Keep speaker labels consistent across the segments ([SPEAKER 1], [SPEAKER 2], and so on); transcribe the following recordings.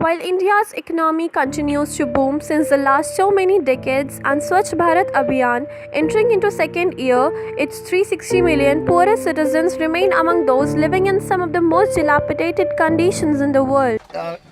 [SPEAKER 1] While India's economy continues to boom since the last so many decades and Swachh Bharat Abhiyan entering into second year, its 360 million poorest citizens remain among those living in some of the most dilapidated conditions in the world.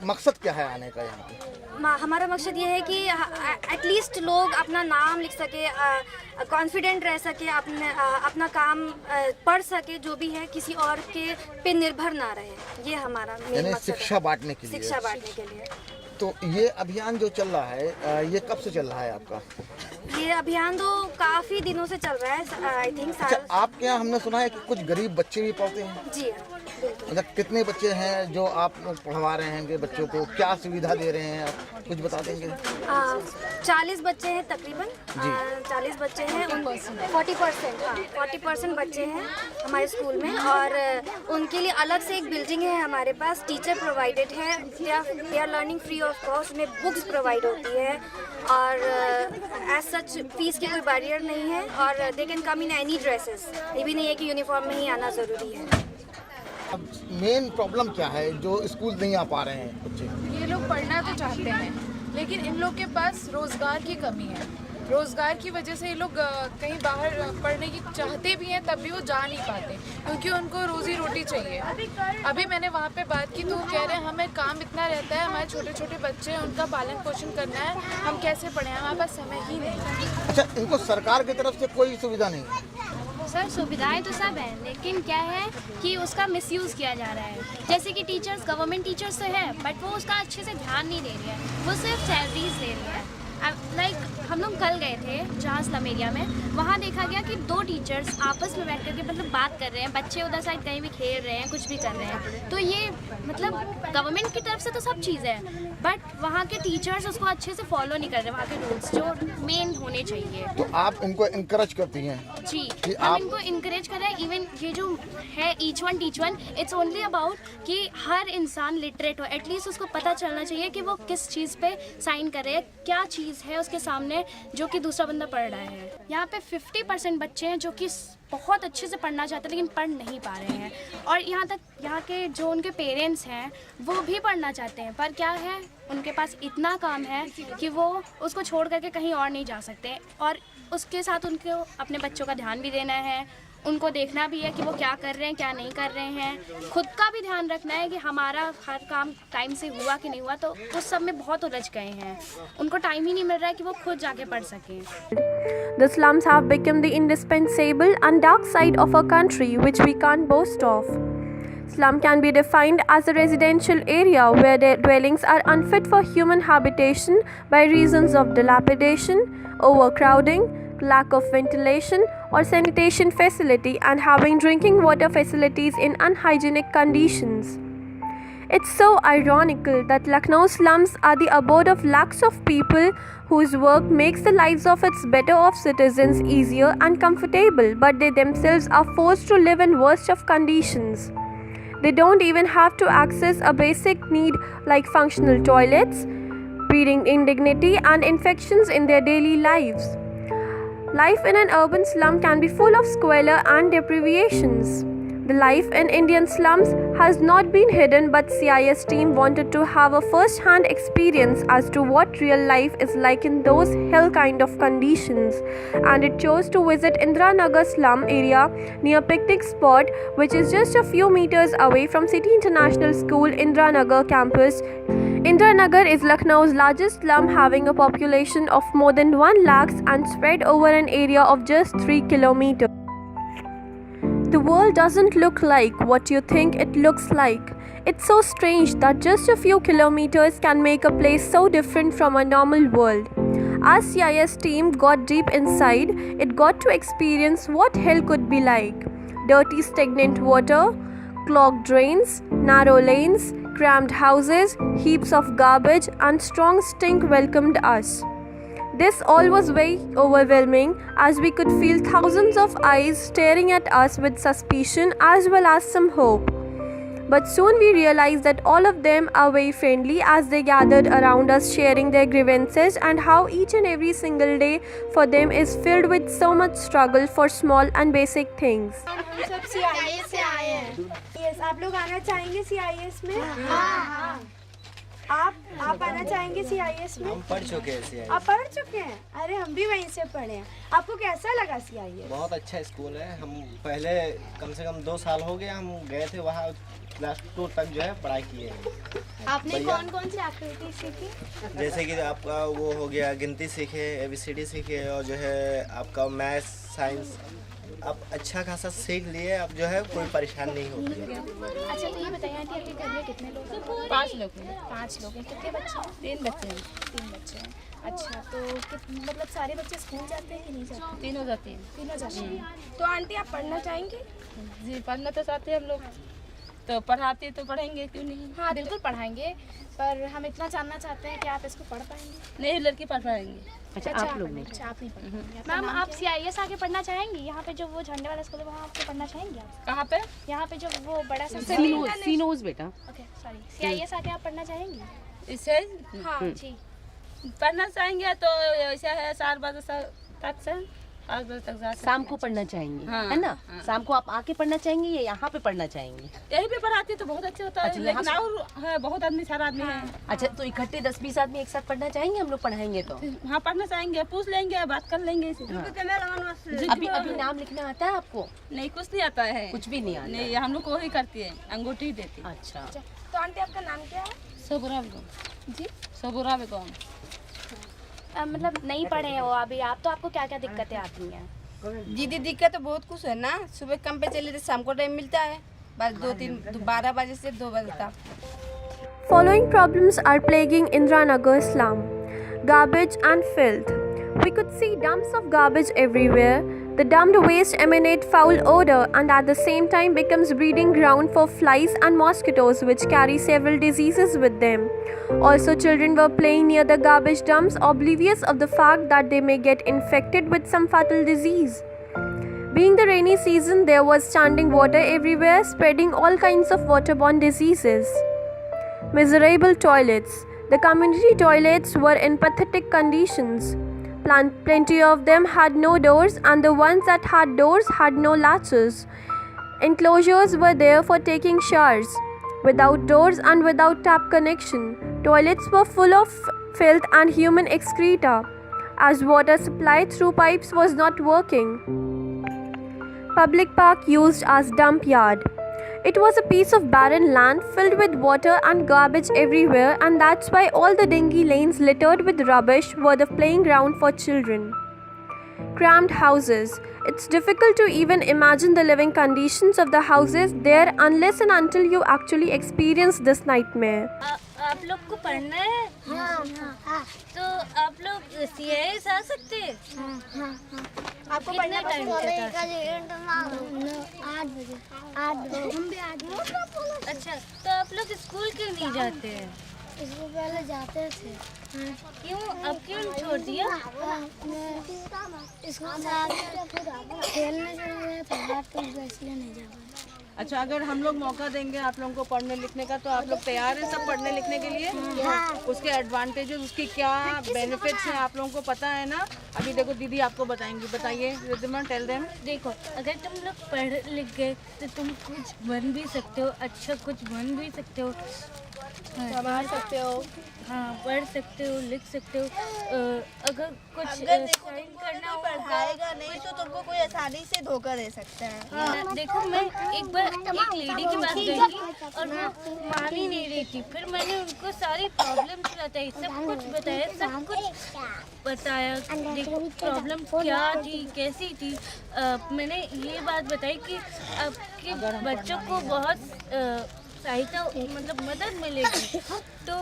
[SPEAKER 2] मकसद क्या है आने का यहाँ पे?
[SPEAKER 3] हमारा मकसद ये है कि एटलीस्ट लोग अपना नाम लिख सके, कॉन्फिडेंट रह सके, अपना काम पढ़ सके, जो भी है किसी और के पे निर्भर ना रहे। ये हमारा मेन मकसद है।
[SPEAKER 2] शिक्षा बांटने के लिए।
[SPEAKER 3] शिक्षा बांटने के लिए।
[SPEAKER 2] तो ये अभियान जो चल रहा है, ये कब से चल रहा है आपका?
[SPEAKER 3] ये अभियान तो काफ़ी दिनों से चल रहा है, आई थिंक साल।
[SPEAKER 2] अच्छा, आपके यहाँ हमने सुना है कि कुछ गरीब बच्चे भी पढ़ते हैं।
[SPEAKER 3] जी
[SPEAKER 2] मतलब कितने बच्चे हैं जो आप पढ़वा रहे हैं बच्चों को, क्या सुविधा दे रहे हैं, आप कुछ बता देंगे?
[SPEAKER 3] 40 बच्चे हैं तकरीबन। 40 बच्चे हैं, 40%, हाँ 40% बच्चे हैं हमारे स्कूल में, और उनके लिए अलग से एक बिल्डिंग है हमारे पास। टीचर प्रोवाइडेड है, they are learning free of cost, उन्हें बुक्स प्रोवाइड होती है, और एज सच फीस की कोई बैरियर नहीं है, और they can come in any dresses. ये भी नहीं है कि यूनिफॉर्म में ही आना ज़रूरी है।
[SPEAKER 2] अब मेन प्रॉब्लम क्या है जो स्कूल नहीं आ पा रहे हैं बच्चे?
[SPEAKER 4] ये लोग पढ़ना तो चाहते हैं, लेकिन इन लोग के पास रोज़गार की कमी है। रोज़गार की वजह से ये लोग कहीं बाहर पढ़ने की चाहते भी हैं, तब भी वो जा नहीं पाते, क्योंकि उनको रोज़ी रोटी चाहिए। अभी मैंने वहाँ पे बात की तो वो कह रहे हैं हमें काम इतना रहता है, हमारे छोटे छोटे बच्चे हैं, उनका पालन पोषण करना है, हम कैसे पढ़ें, हमारे पास समय ही नहीं है।
[SPEAKER 2] अच्छा, इनको सरकार की तरफ से कोई सुविधा नहीं है?
[SPEAKER 5] सर सुविधाएं तो सब हैं, लेकिन क्या है कि उसका मिसयूज़ किया जा रहा है। जैसे कि टीचर्स, गवर्नमेंट टीचर्स तो है, बट वो उसका अच्छे से ध्यान नहीं दे रही है, वो सिर्फ सैलरीज ले रही है। लाइक हम लोग कल गए थे जहाँ स्लम एरिया में, वहाँ देखा गया कि 2 टीचर्स आपस में बैठ करके मतलब बात कर रहे हैं, बच्चे उधर साइड कहीं भी खेल रहे हैं, कुछ भी कर रहे हैं। तो ये मतलब गवर्नमेंट की तरफ से तो सब चीज़ है, बट वहाँ के टीचर्स उसको अच्छे से फॉलो नहीं कर रहे, वहाँ के रूल्स जो मेन होने चाहिए।
[SPEAKER 2] तो आप इनको इनकरेज करती हैं?
[SPEAKER 5] जी, हम इनको इनकरेज कर रहे हैं। इवन ये जो है each one teach one, it's only about कि हर इंसान लिटरेट हो, एटलीस्ट उसको पता चलना चाहिए कि वो किस चीज़ पे साइन कर रहे हैं, क्या चीज़ है उसके सामने जो कि दूसरा बंदा पढ़ रहा है। यहाँ पे 50% बच्चे हैं जो कि बहुत अच्छे से पढ़ना चाहते हैं, लेकिन पढ़ नहीं पा रहे हैं, और यहाँ तक यहाँ के जो उनके पेरेंट्स हैं वो भी पढ़ना चाहते हैं, पर क्या है उनके पास इतना काम है कि वो उसको छोड़ करके कहीं और नहीं जा सकते, और उसके साथ उनको अपने बच्चों का ध्यान भी देना है, उनको देखना भी है कि वो क्या कर रहे हैं, क्या नहीं कर रहे हैं, खुद का भी ध्यान रखना है कि हमारा हर काम टाइम से हुआ कि नहीं हुआ। तो उस सब में बहुत उलझ गए हैं, उनको टाइम ही नहीं मिल रहा है कि वो खुद जाके पढ़ सकें।
[SPEAKER 1] The slums have become the indispensable and dark side of our country which we can't boast of. Slum can be defined as a residential area where the dwellings are unfit for human habitation by reasons of dilapidation, overcrowding, lack of ventilation or sanitation facility, and having drinking water facilities in unhygienic conditions. It's so ironical that Lucknow slums are the abode of lakhs of people whose work makes the lives of its better off citizens easier and comfortable, but they themselves are forced to live in worst of conditions. They don't even have to access a basic need like functional toilets, breathing indignity and infections in their daily lives. Life in an urban slum can be full of squalor and deprivations. The life in Indian slums has not been hidden, but CIS team wanted to have a first-hand experience as to what real life is like in those hell kind of conditions, and it chose to visit Indira Nagar slum area near picnic spot, which is just a few meters away from City International School Indira Nagar campus. Indira Nagar is Lucknow's largest slum, having a population of more than 1 lakh and spread over an area of just 3 kilometers. The world doesn't look like what you think it looks like. It's so strange that just a few kilometers can make a place so different from a normal world. As CIS team got deep inside, it got to experience what hell could be like. Dirty stagnant water, clogged drains, narrow lanes, cramped houses, heaps of garbage and strong stink welcomed us. This all was very overwhelming, as we could feel thousands of eyes staring at us with suspicion as well as some hope. But soon we realized that all of them are very friendly, as they gathered around us sharing their grievances and how each and every single day for them is filled with so much struggle for small and basic things.
[SPEAKER 3] सब CIS से आए हैं। Yes, आप लोग आना चाहेंगे CIS में? हाँ।
[SPEAKER 6] आप आना चाहेंगे CIS में?
[SPEAKER 7] हम पढ़ चुके हैं CIS।
[SPEAKER 6] आप पढ़ चुके हैं? अरे हम भी वहीं से पढ़े हैं। आपको कैसा लगा CIS?
[SPEAKER 7] बहुत अच्छा स्कूल है। हम पहले कम से कम 2 साल हो गए हम गए थे वहाँ, क्लास 2 तक जो है पढ़ाई किए हैं।
[SPEAKER 5] आपने कौन कौन सी एक्टिविटी सीखी?
[SPEAKER 7] जैसे कि आपका वो हो गया गिनती सीखे, ABCD सीखे, और जो है आपका मैथ्स साइंस आप अच्छा खासा सीख लिए। अब जो है कोई परेशानी नहीं होती है।
[SPEAKER 5] अच्छा तो ये बताइए आंटी, आपके घर में कितने लोग हैं?
[SPEAKER 4] 5 लोग हैं।
[SPEAKER 5] 5 लोग हैं। कितने बच्चे हैं?
[SPEAKER 4] 3 बच्चे हैं।
[SPEAKER 5] 3 बच्चे हैं। अच्छा तो मतलब सारे बच्चे स्कूल जाते हैं कि नहीं जाते?
[SPEAKER 4] तीनों जाते हैं।
[SPEAKER 5] तीनों जाते हैं।
[SPEAKER 6] तो आंटी आप पढ़ना चाहेंगे?
[SPEAKER 4] जी पढ़ना तो चाहते हैं हम लोग, तो पढ़ाते तो पढ़ेंगे, क्यों नहीं।
[SPEAKER 5] हाँ बिल्कुल पढ़ाएंगे, पर हम इतना जानना चाहते हैं कि आप इसको पढ़ पाएंगे?
[SPEAKER 4] नहीं, लड़की पढ़ पाएंगे।
[SPEAKER 5] अच्छा आप लोग नहीं? अच्छा आप नहीं पढ़ेंगे। मैम आप CIS आके पढ़ना चाहेंगी? यहाँ पे जो वो झंडे वाला स्कूल है वहाँ आपको पढ़ना चाहेंगे आप?
[SPEAKER 4] कहाँ पे?
[SPEAKER 5] यहाँ पे जो वो बड़ा सा
[SPEAKER 8] सीनोज बेटा।
[SPEAKER 5] ओके सॉरी, CIS आके आप पढ़ना चाहेंगी?
[SPEAKER 4] इससे
[SPEAKER 5] हाँ जी।
[SPEAKER 4] पढ़ना चाहेंगे तो ऐसा है 4 बजे तक से 5 बजे तक जा सकते
[SPEAKER 8] शाम को पढ़ना चाहेंगे,
[SPEAKER 4] हाँ,
[SPEAKER 8] है ना?
[SPEAKER 4] हाँ।
[SPEAKER 8] शाम को आप आके पढ़ना चाहेंगे या यहाँ पे पढ़ना चाहेंगे?
[SPEAKER 4] यही पे पढ़ाते तो बहुत अच्छा होता है।
[SPEAKER 8] अच्छा,
[SPEAKER 4] लेकिन
[SPEAKER 8] यहाँ
[SPEAKER 4] और है बहुत आदमी, सारा आदमी है।
[SPEAKER 8] अच्छा तो इकट्ठे 10-20 आदमी एक साथ पढ़ना चाहेंगे? हम लोग पढ़ाएंगे तो
[SPEAKER 4] हाँ पढ़ना चाहेंगे, पूछ लेंगे, बात कर लेंगे इसे।
[SPEAKER 8] अभी नाम लिखना आता है आपको?
[SPEAKER 4] नहीं, कुछ नहीं आता है।
[SPEAKER 8] कुछ भी नहीं आता?
[SPEAKER 4] नहीं, हम लोग को वही करती है, अंगूठी देती है।
[SPEAKER 8] अच्छा
[SPEAKER 6] तो आंटी आपका नाम क्या है?
[SPEAKER 4] सबुरा बेगम।
[SPEAKER 5] जी
[SPEAKER 4] सबुरा बेगम।
[SPEAKER 5] मतलब नहीं पढ़े हो अभी आप, तो आपको क्या क्या दिक्कतें आती हैं?
[SPEAKER 9] दीदी दिक्कत तो बहुत कुछ है ना। सुबह काम पे चले तो शाम को टाइम मिलता है, बस 12 बजे से 2 बजे तक।
[SPEAKER 1] Following problems are plaguing Indranagar slum: garbage and filth. We could see dumps of garbage everywhere. The dumped waste emanate foul odor and at the same time becomes breeding ground for flies and mosquitoes which carry several diseases with them. Also, children were playing near the garbage dumps, oblivious of the fact that they may get infected with some fatal disease. Being the rainy season, there was standing water everywhere, spreading all kinds of waterborne diseases. Miserable toilets. The community toilets were in pathetic conditions. Plenty of them had no doors, and the ones that had doors had no latches. Enclosures were there for taking showers, without doors and without tap connection. Toilets were full of filth and human excreta, as water supply through pipes was not working. Public park used as dump yard. It was a piece of barren land filled with water and garbage everywhere, and that's why all the dingy lanes littered with rubbish were the playing ground for children. Cramped houses. It's difficult to even imagine the living conditions of the houses there unless and until you actually experience this nightmare.
[SPEAKER 10] आप लोग को पढ़ना है? हाँ। तो आप लोग CIS आ सकते हैं? हाँ।
[SPEAKER 6] आपको
[SPEAKER 10] कितने टाइम तक?
[SPEAKER 3] 8 बजे। हम भी 8 बजे।
[SPEAKER 10] अच्छा, तो आप लोग स्कूल क्यों नहीं जाते हैं?
[SPEAKER 3] इसको पहले जाते थे।
[SPEAKER 10] क्यों? अब क्यों छोड़ दिया?
[SPEAKER 3] स्कूल खेलने चले गए थे, तो इसलिए नहीं जा पाए।
[SPEAKER 8] अच्छा अगर हम लोग मौका देंगे आप लोगों को पढ़ने लिखने का तो आप लोग तैयार हैं सब पढ़ने लिखने के लिए? उसके एडवांटेजेस, उसकी क्या बेनिफिट्स हैं आप लोगों को पता है ना? अभी देखो दीदी आपको बताएंगी, बताइए रिद्धिमा, टेल देम।
[SPEAKER 10] देखो, अगर तुम लोग पढ़ लिख गए तो तुम कुछ बन भी सकते हो, अच्छा कुछ बन भी सकते हो,
[SPEAKER 6] संभाल सकते हो।
[SPEAKER 10] हाँ, पढ़ सकते हो, लिख सकते हो। अगर कुछ साइन करना
[SPEAKER 9] पढ़ाएगा नहीं तो तुमको कोई आसानी से धोखा दे सकता है।
[SPEAKER 10] हाँ, देखो मैं एक बार एक लेडी के पास गई थी और वो मान ही नहीं रही थी। फिर मैंने उनको सारी प्रॉब्लम बताई, सब कुछ बताया, सब कुछ बताया। देखो प्रॉब्लम क्या थी, कैसी थी। मैंने ये बात बताई कि आपके बच्चों को बहुत सहायता मतलब मदद मिलेगी, तो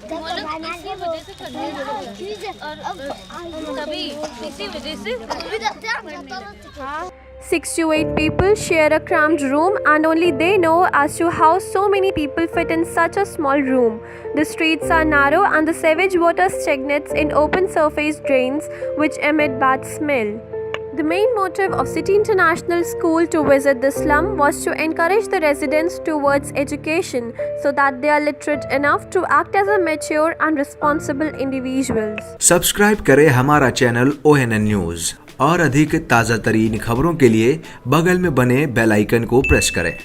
[SPEAKER 10] वो लोग इसी वजह से करने लगे और तभी इसी वजह से
[SPEAKER 1] 6 to 8 people share a cramped room, and only they know as to how so many people fit in such a small room. The streets are narrow and the sewage water stagnates in open surface drains which emit bad smell. The main motive of City International School to visit the slum was to encourage the residents towards education so that they are literate enough to act as a mature and responsible individuals.
[SPEAKER 11] Subscribe करें हमारा channel ONN news और अधिक ताज़ा तरीन खबरों के लिए बगल में बने बेल आइकन को प्रेस करें।